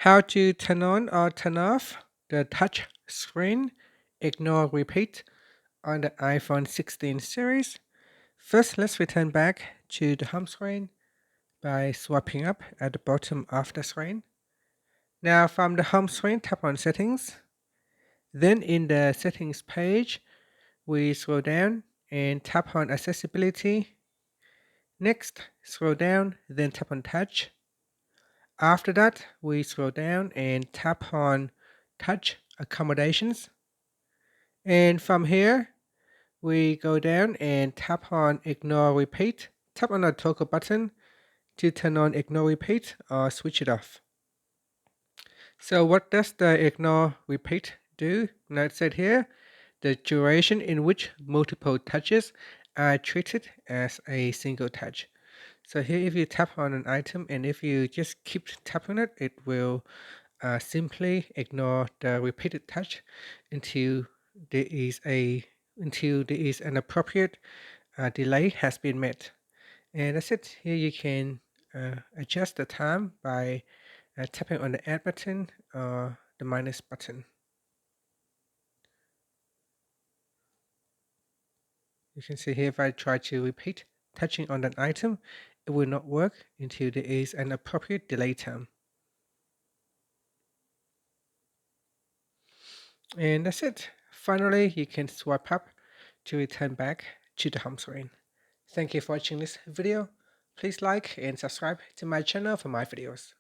How to turn on or turn off the touch screen ignore repeat on the iPhone 16 series. First, let's return back to the home screen by swiping up at the bottom of the screen. Now from the home screen, tap on settings. Then in the settings page, we scroll down and tap on accessibility. Next, scroll down, then tap on touch. After that, we scroll down and tap on touch accommodations. And from here, we go down and tap on ignore repeat. Tap on the toggle button to turn on ignore repeat or switch it off. So what does the ignore repeat do? Now it said here, the duration in which multiple touches are treated as a single touch. So here if you tap on an item and if you just keep tapping it, it will simply ignore the repeated touch until there is an appropriate delay has been met. And that's it. Here you can adjust the time by tapping on the add button or the minus button. You can see here if I try to repeat touching on an item, it will not work until there is an appropriate delay time. And that's it. Finally, you can swipe up to return back to the home screen. Thank you for watching this video. Please like and subscribe to my channel for my videos.